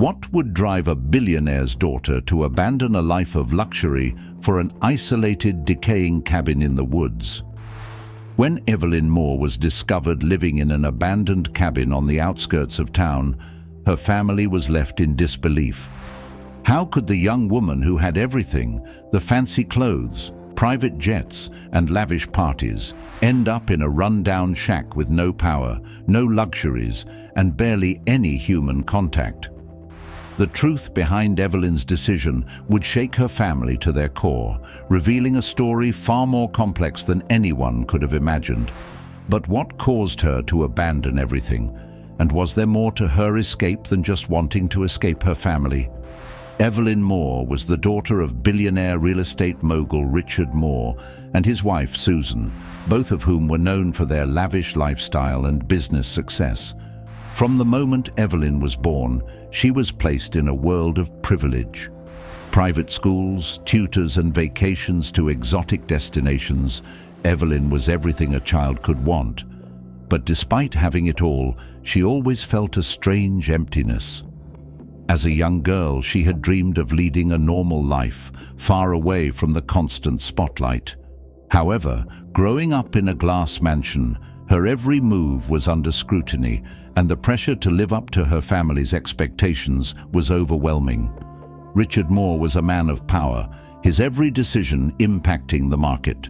What would drive a billionaire's daughter to abandon a life of luxury for an isolated, decaying cabin in the woods? When Evelyn Moore was discovered living in an abandoned cabin on the outskirts of town, her family was left in disbelief. How could the young woman who had everything, the fancy clothes, private jets, and lavish parties, end up in a run-down shack with no power, no luxuries, and barely any human contact? The truth behind Evelyn's decision would shake her family to their core, revealing a story far more complex than anyone could have imagined. But what caused her to abandon everything? And was there more to her escape than just wanting to escape her family? Evelyn Moore was the daughter of billionaire real estate mogul Richard Moore and his wife Susan, both of whom were known for their lavish lifestyle and business success. From the moment Evelyn was born, she was placed in a world of privilege. Private schools, tutors, and vacations to exotic destinations, Evelyn was everything a child could want. But despite having it all, she always felt a strange emptiness. As a young girl, she had dreamed of leading a normal life, far away from the constant spotlight. However, growing up in a glass mansion, her every move was under scrutiny, and the pressure to live up to her family's expectations was overwhelming. Richard Moore was a man of power, his every decision impacting the market.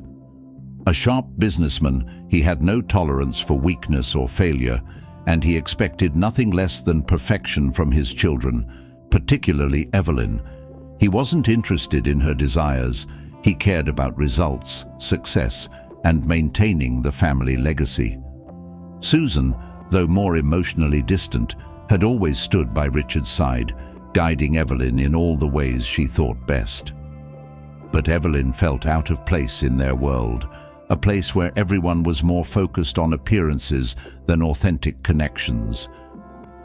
A sharp businessman, he had no tolerance for weakness or failure, and he expected nothing less than perfection from his children, particularly Evelyn. He wasn't interested in her desires. He cared about results, success, and maintaining the family legacy. Susan, though more emotionally distant, had always stood by Richard's side, guiding Evelyn in all the ways she thought best. But Evelyn felt out of place in their world, a place where everyone was more focused on appearances than authentic connections.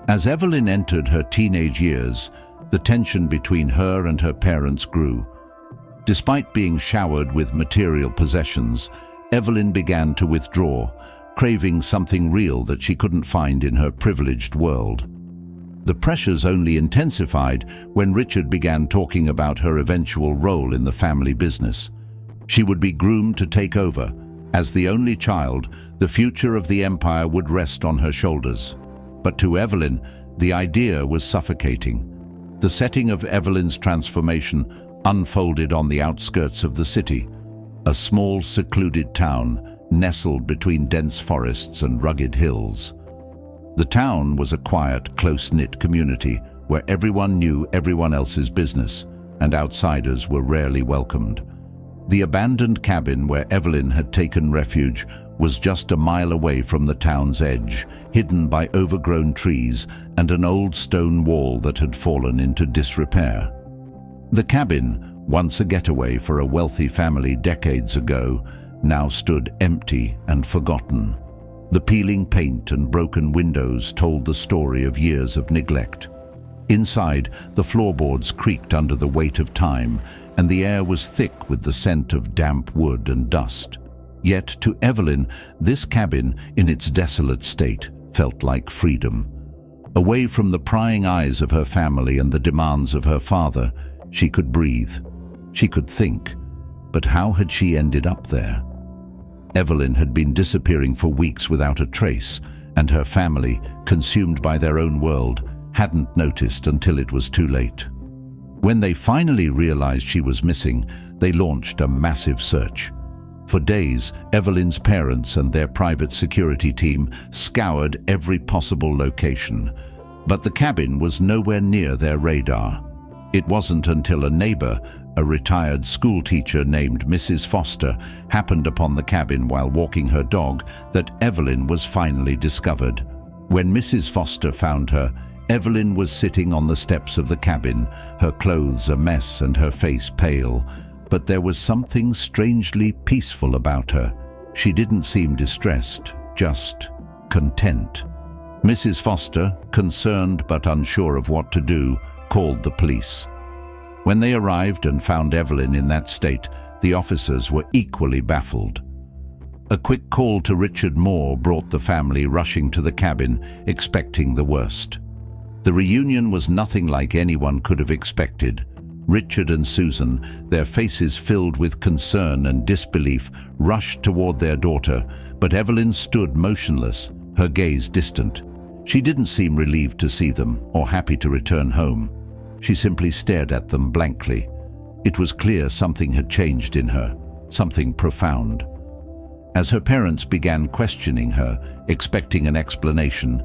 As Evelyn entered her teenage years, the tension between her and her parents grew. Despite being showered with material possessions, Evelyn began to withdraw, craving something real that she couldn't find in her privileged world. The pressures only intensified when Richard began talking about her eventual role in the family business. She would be groomed to take over. As the only child, the future of the empire would rest on her shoulders. But to Evelyn, the idea was suffocating. The setting of Evelyn's transformation unfolded on the outskirts of the city, a small, secluded town nestled between dense forests and rugged hills. The town was a quiet, close-knit community where everyone knew everyone else's business, and outsiders were rarely welcomed. The abandoned cabin where Evelyn had taken refuge was just a mile away from the town's edge, hidden by overgrown trees and an old stone wall that had fallen into disrepair. The cabin, once a getaway for a wealthy family decades ago, now stood empty and forgotten. The peeling paint and broken windows told the story of years of neglect. Inside, the floorboards creaked under the weight of time, and the air was thick with the scent of damp wood and dust. Yet, to Evelyn, this cabin, in its desolate state, felt like freedom. Away from the prying eyes of her family and the demands of her father, she could breathe. She could think. But how had she ended up there? Evelyn had been disappearing for weeks without a trace, and her family, consumed by their own world, hadn't noticed until it was too late. When they finally realized she was missing, they launched a massive search. For days, Evelyn's parents and their private security team scoured every possible location, but the cabin was nowhere near their radar. It wasn't until a neighbor, a retired school teacher named Mrs. Foster, happened upon the cabin while walking her dog that Evelyn was finally discovered. When Mrs. Foster found her, Evelyn was sitting on the steps of the cabin, her clothes a mess and her face pale, but there was something strangely peaceful about her. She didn't seem distressed, just content. Mrs. Foster, concerned but unsure of what to do, called the police. When they arrived and found Evelyn in that state, the officers were equally baffled. A quick call to Richard Moore brought the family rushing to the cabin, expecting the worst. The reunion was nothing like anyone could have expected. Richard and Susan, their faces filled with concern and disbelief, rushed toward their daughter, but Evelyn stood motionless, her gaze distant. She didn't seem relieved to see them or happy to return home. She simply stared at them blankly. It was clear something had changed in her, something profound. As her parents began questioning her, expecting an explanation,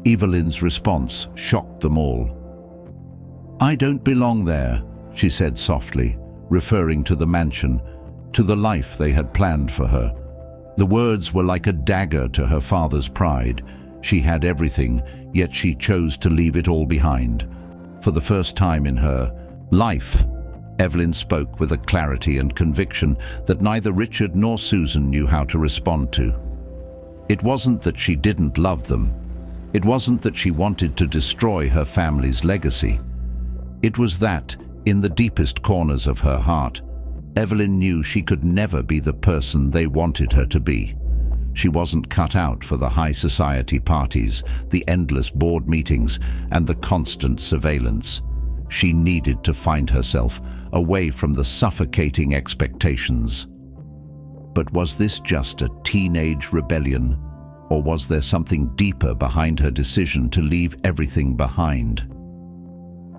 Evelyn's response shocked them all. "I don't belong there," she said softly, referring to the mansion, to the life they had planned for her. The words were like a dagger to her father's pride. She had everything, yet she chose to leave it all behind. For the first time in her life, Evelyn spoke with a clarity and conviction that neither Richard nor Susan knew how to respond to. It wasn't that she didn't love them. It wasn't that she wanted to destroy her family's legacy. It was that, in the deepest corners of her heart, Evelyn knew she could never be the person they wanted her to be. She wasn't cut out for the high society parties, the endless board meetings, and the constant surveillance. She needed to find herself, away from the suffocating expectations. But was this just a teenage rebellion, or was there something deeper behind her decision to leave everything behind?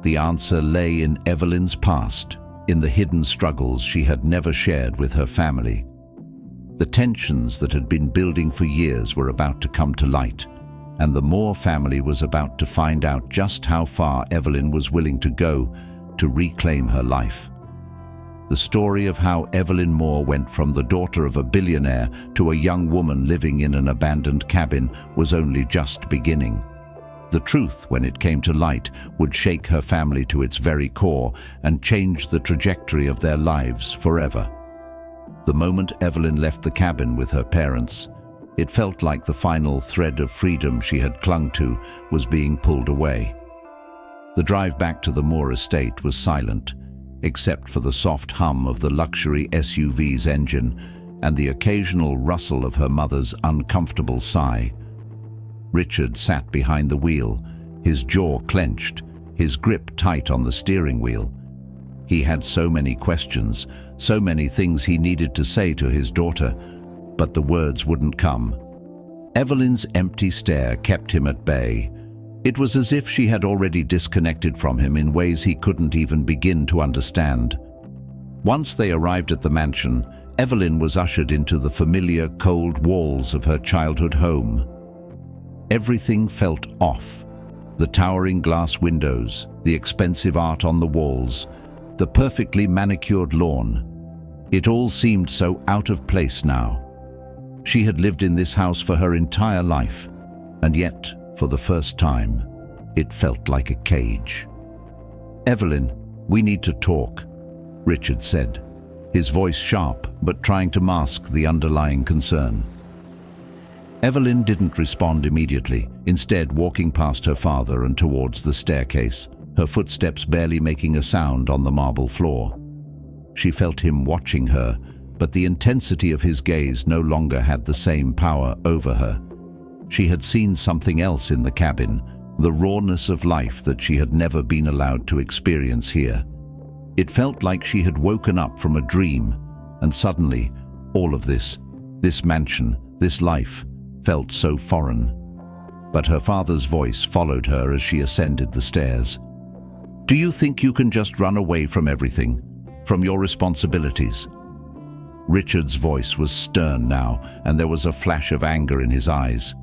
The answer lay in Evelyn's past, in the hidden struggles she had never shared with her family. The tensions that had been building for years were about to come to light, and the Moore family was about to find out just how far Evelyn was willing to go to reclaim her life. The story of how Evelyn Moore went from the daughter of a billionaire to a young woman living in an abandoned cabin was only just beginning. The truth, when it came to light, would shake her family to its very core and change the trajectory of their lives forever. The moment Evelyn left the cabin with her parents, it felt like the final thread of freedom she had clung to was being pulled away. The drive back to the Moore estate was silent, except for the soft hum of the luxury SUV's engine and the occasional rustle of her mother's uncomfortable sigh. Richard sat behind the wheel, his jaw clenched, his grip tight on the steering wheel. He had so many questions, so many things he needed to say to his daughter, but the words wouldn't come. Evelyn's empty stare kept him at bay. It was as if she had already disconnected from him in ways he couldn't even begin to understand. Once they arrived at the mansion, Evelyn was ushered into the familiar cold walls of her childhood home. Everything felt off. The towering glass windows, the expensive art on the walls, the perfectly manicured lawn. It all seemed so out of place now. She had lived in this house for her entire life, and yet, for the first time, it felt like a cage. "Evelyn, we need to talk," Richard said, his voice sharp but trying to mask the underlying concern. Evelyn didn't respond immediately, instead walking past her father and towards the staircase, her footsteps barely making a sound on the marble floor. She felt him watching her, but the intensity of his gaze no longer had the same power over her. She had seen something else in the cabin, the rawness of life that she had never been allowed to experience here. It felt like she had woken up from a dream, and suddenly, all of this mansion, this life, felt so foreign. But her father's voice followed her as she ascended the stairs. "Do you think you can just run away from everything, from your responsibilities?" Richard's voice was stern now, and there was a flash of anger in his eyes.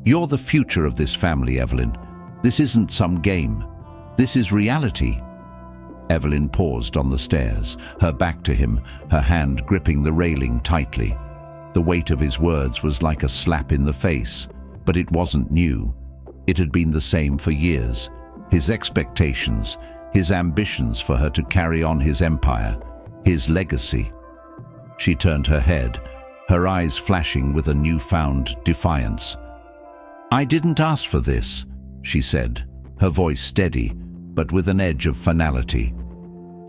"You're the future of this family, Evelyn. This isn't some game. This is reality." Evelyn paused on the stairs, her back to him, her hand gripping the railing tightly. The weight of his words was like a slap in the face, but it wasn't new. It had been the same for years. His expectations, his ambitions for her to carry on his empire, his legacy. She turned her head, her eyes flashing with a newfound defiance. "I didn't ask for this," she said, her voice steady, but with an edge of finality.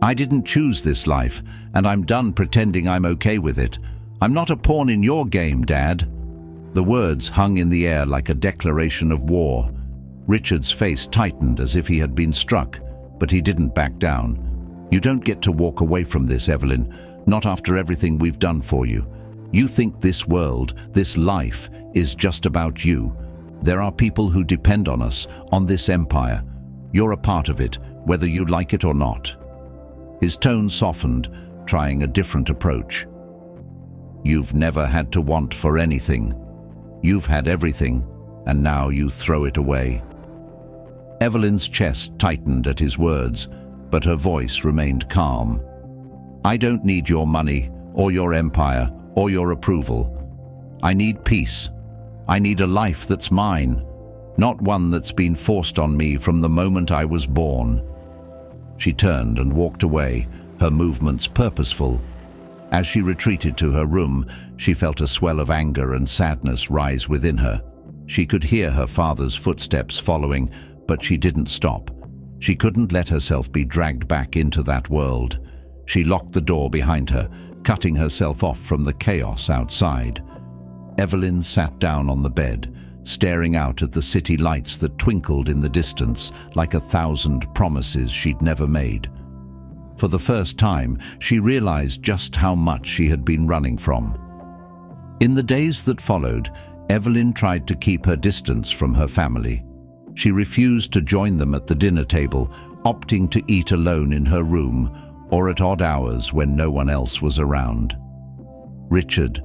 "I didn't choose this life, and I'm done pretending I'm okay with it. I'm not a pawn in your game, Dad." The words hung in the air like a declaration of war. Richard's face tightened as if he had been struck, but he didn't back down. "You don't get to walk away from this, Evelyn, not after everything we've done for you. You think this world, this life, is just about you. There are people who depend on us, on this empire. You're a part of it, whether you like it or not." His tone softened, trying a different approach. "You've never had to want for anything. You've had everything, and now you throw it away." Evelyn's chest tightened at his words, but her voice remained calm. "I don't need your money, or your empire, or your approval. I need peace. I need a life that's mine, not one that's been forced on me from the moment I was born." She turned and walked away, her movements purposeful. As she retreated to her room, she felt a swell of anger and sadness rise within her. She could hear her father's footsteps following, but she didn't stop. She couldn't let herself be dragged back into that world. She locked the door behind her, cutting herself off from the chaos outside. Evelyn sat down on the bed, staring out at the city lights that twinkled in the distance like 1,000 promises she'd never made. For the first time, she realized just how much she had been running from. In the days that followed, Evelyn tried to keep her distance from her family. She refused to join them at the dinner table, opting to eat alone in her room or at odd hours when no one else was around. Richard,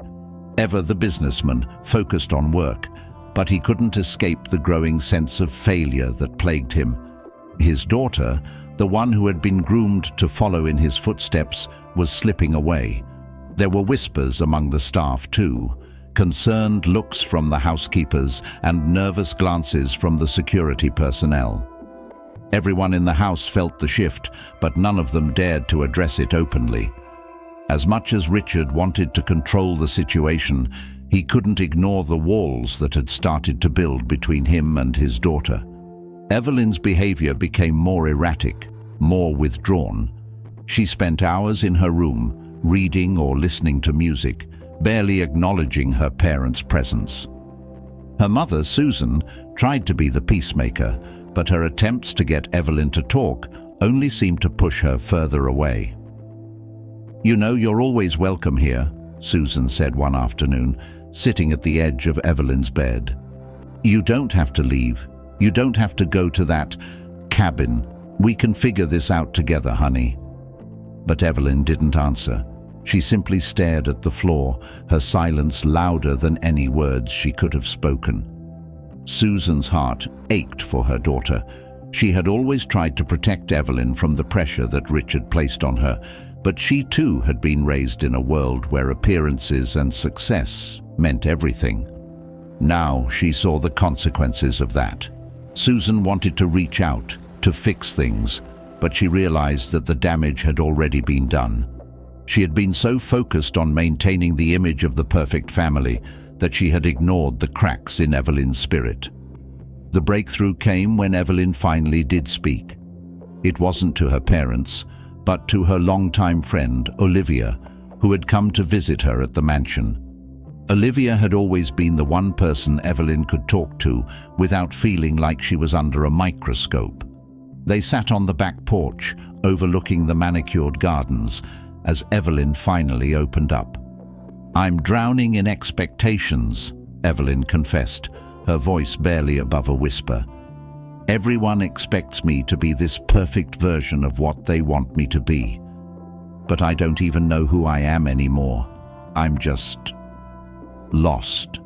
ever the businessman, focused on work, but he couldn't escape the growing sense of failure that plagued him. His daughter, the one who had been groomed to follow in his footsteps, was slipping away. There were whispers among the staff too, concerned looks from the housekeepers and nervous glances from the security personnel. Everyone in the house felt the shift, but none of them dared to address it openly. As much as Richard wanted to control the situation, he couldn't ignore the walls that had started to build between him and his daughter. Evelyn's behavior became more erratic, more withdrawn. She spent hours in her room, reading or listening to music, barely acknowledging her parents' presence. Her mother, Susan, tried to be the peacemaker, but her attempts to get Evelyn to talk only seemed to push her further away. "You know, you're always welcome here," Susan said one afternoon, sitting at the edge of Evelyn's bed. "You don't have to leave. You don't have to go to that cabin. We can figure this out together, honey." But Evelyn didn't answer. She simply stared at the floor, her silence louder than any words she could have spoken. Susan's heart ached for her daughter. She had always tried to protect Evelyn from the pressure that Richard placed on her, but she too had been raised in a world where appearances and success meant everything. Now she saw the consequences of that. Susan wanted to reach out, to fix things, but she realized that the damage had already been done. She had been so focused on maintaining the image of the perfect family that she had ignored the cracks in Evelyn's spirit. The breakthrough came when Evelyn finally did speak. It wasn't to her parents, but to her longtime friend, Olivia, who had come to visit her at the mansion. Olivia had always been the one person Evelyn could talk to without feeling like she was under a microscope. They sat on the back porch, overlooking the manicured gardens, as Evelyn finally opened up. "I'm drowning in expectations," Evelyn confessed, her voice barely above a whisper. "Everyone expects me to be this perfect version of what they want me to be. But I don't even know who I am anymore. I'm just lost."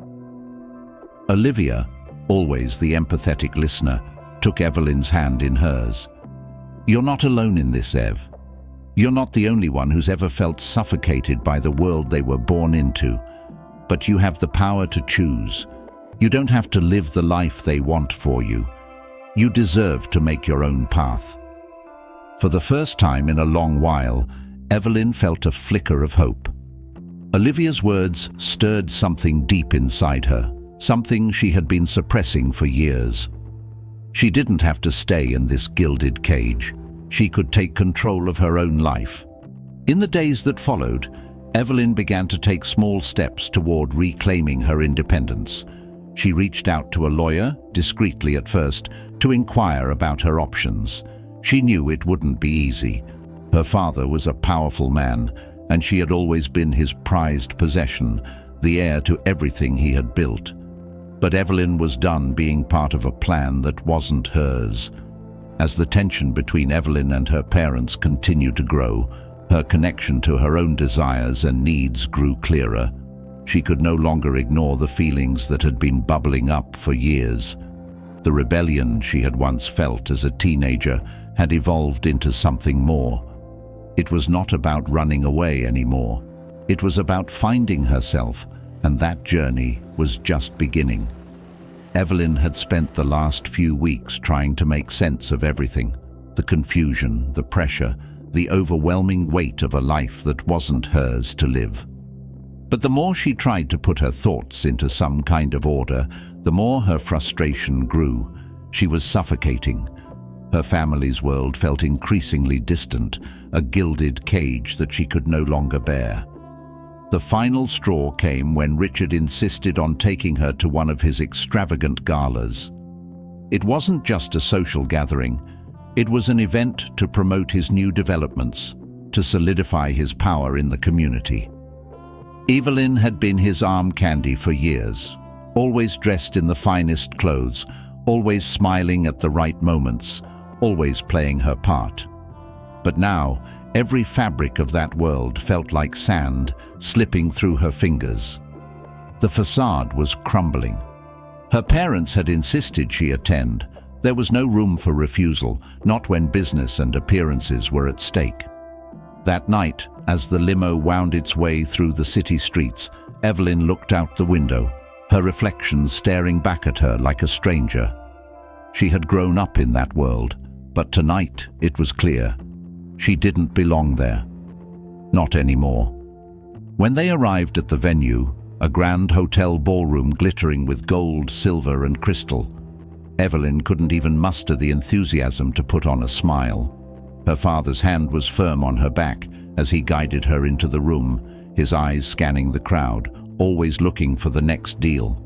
Olivia, always the empathetic listener, took Evelyn's hand in hers. "You're not alone in this, Ev. You're not the only one who's ever felt suffocated by the world they were born into. But you have the power to choose. You don't have to live the life they want for you. You deserve to make your own path." For the first time in a long while, Evelyn felt a flicker of hope. Olivia's words stirred something deep inside her, something she had been suppressing for years. She didn't have to stay in this gilded cage. She could take control of her own life. In the days that followed, Evelyn began to take small steps toward reclaiming her independence. She reached out to a lawyer, discreetly at first, to inquire about her options. She knew it wouldn't be easy. Her father was a powerful man, and she had always been his prized possession, the heir to everything he had built. But Evelyn was done being part of a plan that wasn't hers. As the tension between Evelyn and her parents continued to grow, her connection to her own desires and needs grew clearer. She could no longer ignore the feelings that had been bubbling up for years. The rebellion she had once felt as a teenager had evolved into something more. It was not about running away anymore. It was about finding herself, and that journey was just beginning. Evelyn had spent the last few weeks trying to make sense of everything: the confusion, the pressure, the overwhelming weight of a life that wasn't hers to live. But the more she tried to put her thoughts into some kind of order, the more her frustration grew. She was suffocating. Her family's world felt increasingly distant, a gilded cage that she could no longer bear. The final straw came when Richard insisted on taking her to one of his extravagant galas. It wasn't just a social gathering. It was an event to promote his new developments, to solidify his power in the community. Evelyn had been his arm candy for years, always dressed in the finest clothes, always smiling at the right moments, always playing her part. But now, every fabric of that world felt like sand slipping through her fingers. The facade was crumbling. Her parents had insisted she attend. There was no room for refusal, not when business and appearances were at stake. That night, as the limo wound its way through the city streets, Evelyn looked out the window, her reflection staring back at her like a stranger. She had grown up in that world, but tonight it was clear. She didn't belong there. Not anymore. When they arrived at the venue, a grand hotel ballroom glittering with gold, silver, and crystal, Evelyn couldn't even muster the enthusiasm to put on a smile. Her father's hand was firm on her back as he guided her into the room, his eyes scanning the crowd, always looking for the next deal.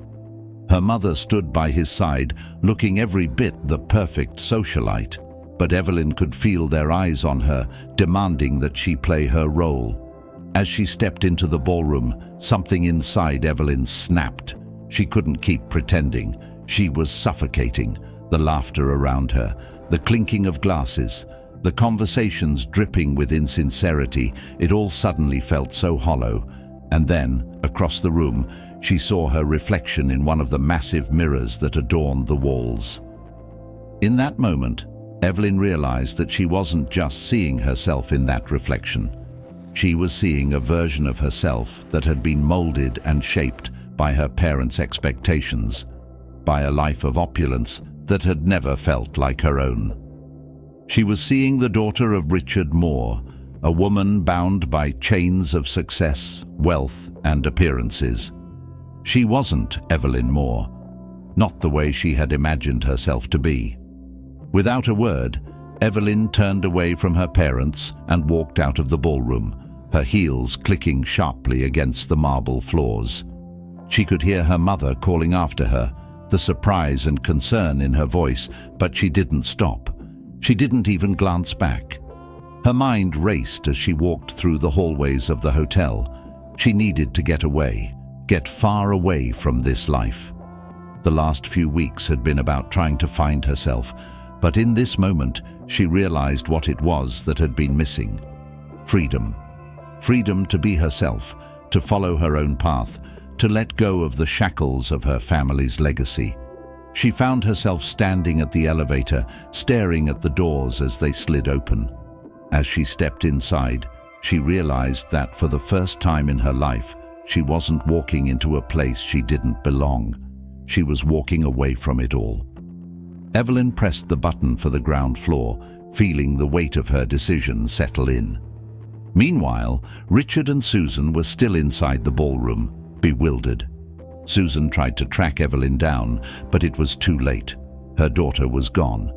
Her mother stood by his side, looking every bit the perfect socialite, but Evelyn could feel their eyes on her, demanding that she play her role. As she stepped into the ballroom, something inside Evelyn snapped. She couldn't keep pretending. She was suffocating. The laughter around her, the clinking of glasses, the conversations dripping with insincerity, it all suddenly felt so hollow. And then, across the room, she saw her reflection in one of the massive mirrors that adorned the walls. In that moment, Evelyn realized that she wasn't just seeing herself in that reflection. She was seeing a version of herself that had been molded and shaped by her parents' expectations, by a life of opulence that had never felt like her own. She was seeing the daughter of Richard Moore, a woman bound by chains of success, wealth, and appearances. She wasn't Evelyn Moore, not the way she had imagined herself to be. Without a word, Evelyn turned away from her parents and walked out of the ballroom, her heels clicking sharply against the marble floors. She could hear her mother calling after her, the surprise and concern in her voice, but she didn't stop. She didn't even glance back. Her mind raced as she walked through the hallways of the hotel. She needed to get away, get far away from this life. The last few weeks had been about trying to find herself, but in this moment, she realized what it was that had been missing. Freedom. Freedom to be herself, to follow her own path, to let go of the shackles of her family's legacy. She found herself standing at the elevator, staring at the doors as they slid open. As she stepped inside, she realized that for the first time in her life, she wasn't walking into a place she didn't belong. She was walking away from it all. Evelyn pressed the button for the ground floor, feeling the weight of her decision settle in. Meanwhile, Richard and Susan were still inside the ballroom, bewildered. Susan tried to track Evelyn down, but it was too late. Her daughter was gone.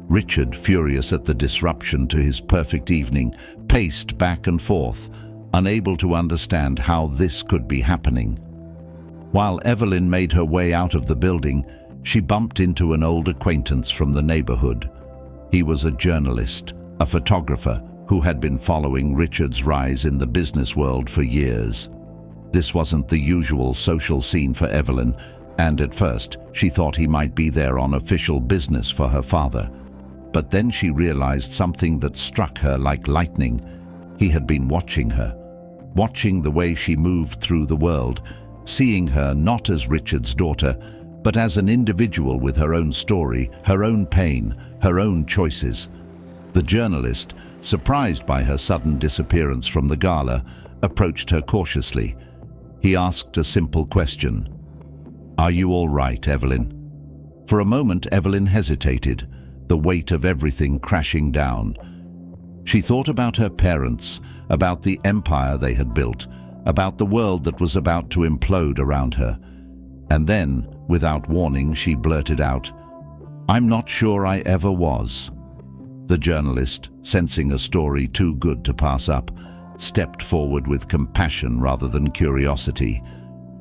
Richard, furious at the disruption to his perfect evening, paced back and forth, unable to understand how this could be happening. While Evelyn made her way out of the building, she bumped into an old acquaintance from the neighborhood. He was a journalist, a photographer who had been following Richard's rise in the business world for years. This wasn't the usual social scene for Evelyn, and at first she thought he might be there on official business for her father. But then she realized something that struck her like lightning. He had been watching her, watching the way she moved through the world, seeing her not as Richard's daughter, but as an individual with her own story, her own pain, her own choices. The journalist, surprised by her sudden disappearance from the gala, approached her cautiously. He asked a simple question. "Are you all right, Evelyn?" For a moment, Evelyn hesitated, the weight of everything crashing down. She thought about her parents, about the empire they had built, about the world that was about to implode around her. And then, without warning, she blurted out, "I'm not sure I ever was." The journalist, sensing a story too good to pass up, stepped forward with compassion rather than curiosity.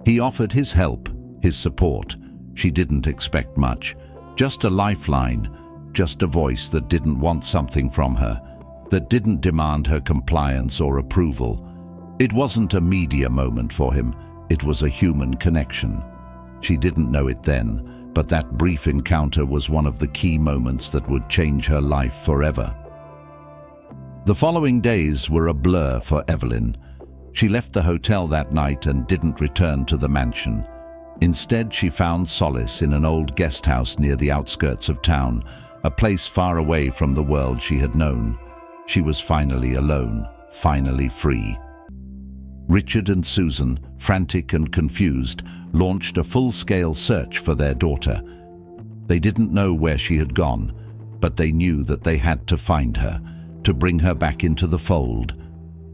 He offered his help, his support. She didn't expect much. Just a lifeline, just a voice that didn't want something from her, that didn't demand her compliance or approval. It wasn't a media moment for him, it was a human connection. She didn't know it then, but that brief encounter was one of the key moments that would change her life forever. The following days were a blur for Evelyn. She left the hotel that night and didn't return to the mansion. Instead, she found solace in an old guest house near the outskirts of town, a place far away from the world she had known. She was finally alone, finally free. Richard and Susan, frantic and confused, launched a full-scale search for their daughter. They didn't know where she had gone, but they knew that they had to find her, to bring her back into the fold.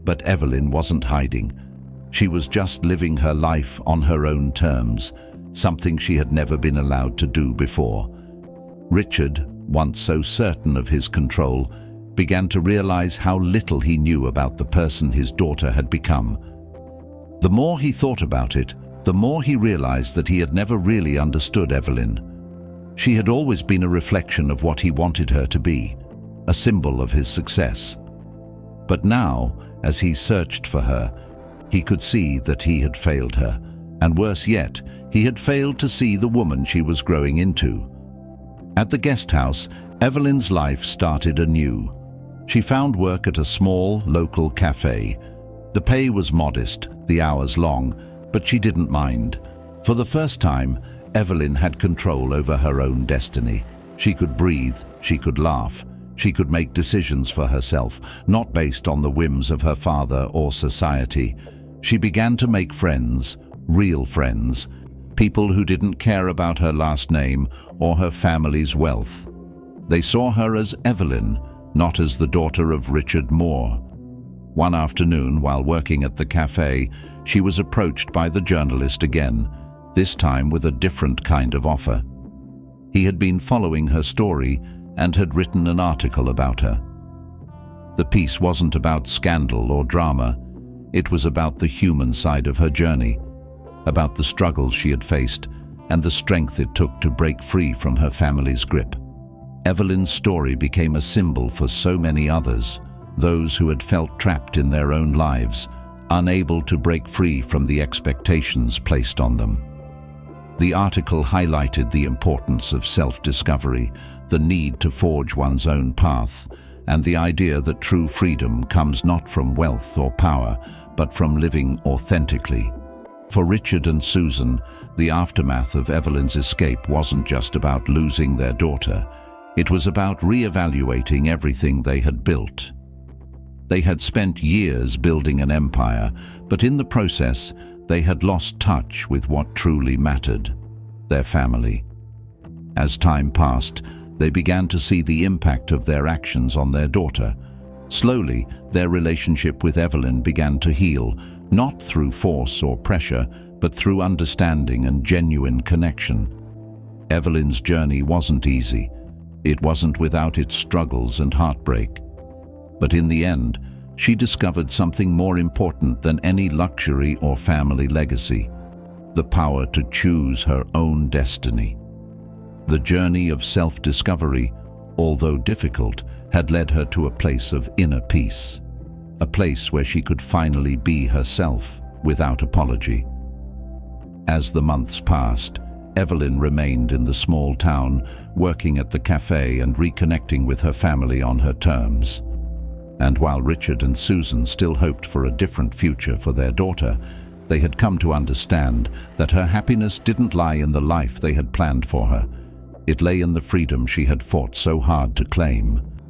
But Evelyn wasn't hiding. She was just living her life on her own terms, something she had never been allowed to do before. Richard, once so certain of his control, began to realize how little he knew about the person his daughter had become. The more he thought about it, the more he realized that he had never really understood Evelyn. She had always been a reflection of what he wanted her to be, a symbol of his success. But now, as he searched for her, he could see that he had failed her, and worse yet, he had failed to see the woman she was growing into. At the guest house, Evelyn's life started anew. She found work at a small, local cafe. The pay was modest, the hours long, but she didn't mind. For the first time, Evelyn had control over her own destiny. She could breathe, she could laugh, she could make decisions for herself, not based on the whims of her father or society. She began to make friends, real friends, people who didn't care about her last name or her family's wealth. They saw her as Evelyn, not as the daughter of Richard Moore. One afternoon, while working at the cafe, she was approached by the journalist again, this time with a different kind of offer. He had been following her story and had written an article about her. The piece wasn't about scandal or drama. It was about the human side of her journey, about the struggles she had faced and the strength it took to break free from her family's grip. Evelyn's story became a symbol for so many others, those who had felt trapped in their own lives, unable to break free from the expectations placed on them. The article highlighted the importance of self-discovery, the need to forge one's own path, and the idea that true freedom comes not from wealth or power, but from living authentically. For Richard and Susan, the aftermath of Evelyn's escape wasn't just about losing their daughter. It was about re-evaluating everything they had built. They had spent years building an empire, but in the process, they had lost touch with what truly mattered: their family. As time passed, they began to see the impact of their actions on their daughter. Slowly, their relationship with Evelyn began to heal, not through force or pressure, but through understanding and genuine connection. Evelyn's journey wasn't easy. It wasn't without its struggles and heartbreak. But in the end, she discovered something more important than any luxury or family legacy: the power to choose her own destiny. The journey of self-discovery, although difficult, had led her to a place of inner peace, a place where she could finally be herself without apology. As the months passed, Evelyn remained in the small town, working at the cafe and reconnecting with her family on her terms. And while Richard and Susan still hoped for a different future for their daughter, they had come to understand that her happiness didn't lie in the life they had planned for her. It lay in the freedom she had fought so hard to claim.